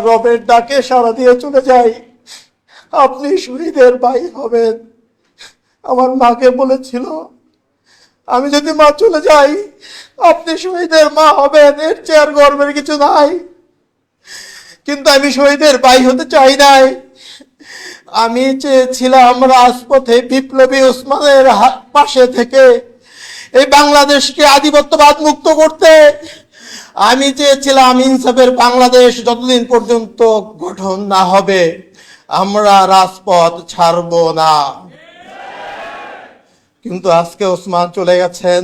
রবের ডাকে সাড়া দিয়ে চলে যাই, আপনি শহীদের ভাই হবেন। আমার মাকে বলেছিল আমি যদি মা চলে যাই আপনি শহীদের মা হবেন, এর চেয়ে আর গর্বের কিছু নাই। কিন্তু আমি শহীদের ভাই হতে চাই নাই। আমি চেয়েছিলাম রাজপথে বিপ্লবী ওসমানের পাশে থেকে এই বাংলাদেশকে আধিপত্যবাদ মুক্ত করতে। আমি চেয়েছিলাম ইনসাফের বাংলাদেশ যতদিন পর্যন্ত গঠন না হবে আমরা রাজপথ ছাড়ব না। কিন্তু আজকে ওসমান চলে গেছেন,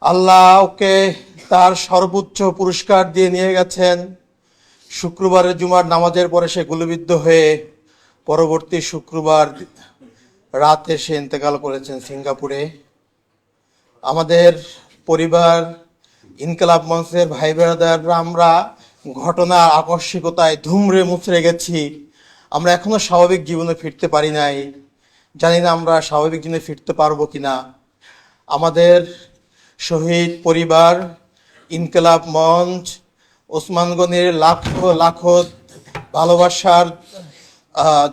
আল্লাহ ওকে তার সর্বোচ্চ পুরস্কার দিয়ে নিয়ে গেছেন। শুক্রবারের জুমার নামাজের পরে সে গুলিবিদ্ধ হয়ে পরবর্তী শুক্রবার রাতে সে ইন্তেকাল করেছেন সিঙ্গাপুরে। আমাদের পরিবার, ইনকিলাব মঞ্চের ভাই বেরাদাররা আমরা ঘটনার আকস্মিকতায় ধুমড়ে মুচড়ে গেছি। আমরা এখনো স্বাভাবিক জীবনে ফিরতে পারি নাই। জানি না আমরা স্বাভাবিক জীবনে ফিরতে পারবো কিনা। আমাদের শহীদ পরিবার, ইনকিলাব মঞ্চ, ওসমান গনির লাখো লাখো ভালোবাসার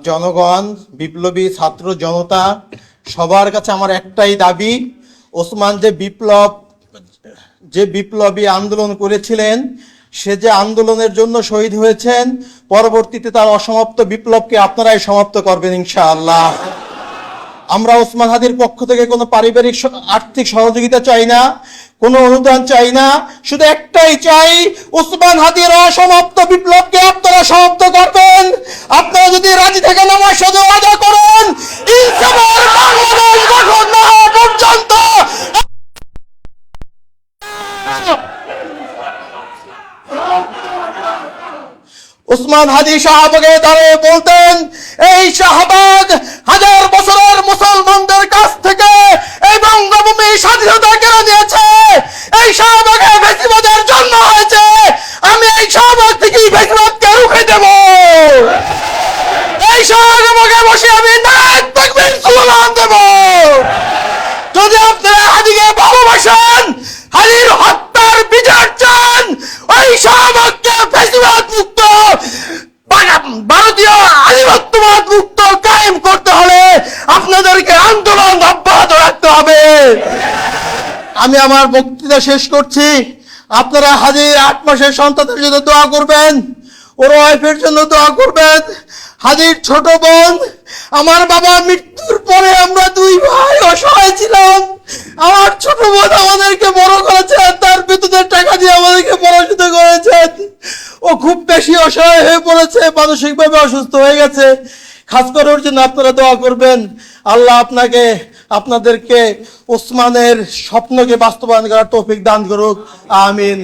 জনগণ, বিপ্লবী ছাত্র জনতা, সবার কাছে আমার একটাই দাবি, ওসমান যে বিপ্লবী আন্দোলন করেছিলেন, সে যে আন্দোলনের জন্য শহীদ হয়েছেন, পরবর্তীতে তার অসমাপ্ত বিপ্লবকে আপনারাই সমাপ্ত করবেন ইনশাআল্লাহ। আমরা ওসমান হাদির পক্ষ থেকে কোনো পারিবারিক আর্থিক সহযোগিতা চাই না, কোনো অনুদান চাই না, শুধু একটাই চাই, ওসমান হাদির অসমাপ্ত বিপ্লবকে আপনারা সমাপ্ত করবেন। আপনারা যদি রাজি থাকেন আমার সাথে ওয়াদা করেন, ইনসাফের বাংলাদেশ গঠন না হওয়া পর্যন্ত ওসমান হাদি শাহবাগে দাঁড়িয়ে বলতেন, এই শাহবাগ হাজার বছরের মুসলমানদের কাছ থেকে এই বঙ্গভূমি স্বাধীনতা কেড়ে নিয়েছে। এই শাহবাগে ফ্যাসিবাদের জন্ম হয়েছে। আমি এই শাহবাগ থেকেই ফ্যাসিবাদকে রুখে দেব। এই শাহবাগে বসে আমি নারায়ণ তাকবীর স্লোগান দেব। যদি আপনারা হাদিকে ভালোবাসেন, হাদির হত্যার বিচার চান, ওই শাহবাগকে ফ্যাসিবাদ মুক্ত, ভারতীয় আধিপত্যবাদ মুক্ত কায়েম করতে হলে আপনাদেরকে আন্দোলন অব্যাহত রাখতে হবে। আমি আমার বক্তৃতা শেষ করছি। আপনারা হাদির 8 মাসের সন্তানের জন্য দোয়া করবেন, ওর ওয়াইফের জন্য দোয়া করবেন। হাদির ছোট বোন, আমার বাবা মৃত্যুর পরে আমরা 2 ভাই অসহায় ছিলাম। আমার ছোট বোন আমাদেরকে বড় করেছেন, তার বেতনের টাকা দিয়ে আমাদেরকে পড়াশোনা করেছেন। ও খুব বেশি অসহায় হয়ে পড়েছে, মানসিকভাবে অসুস্থ হয়ে গেছে। খাস করে ওর জন্য আপনারা দোয়া করবেন। আল্লাহ আপনাদেরকে ওসমানের স্বপ্নকে বাস্তবায়ন করার তৌফিক দান করুক। আমিন।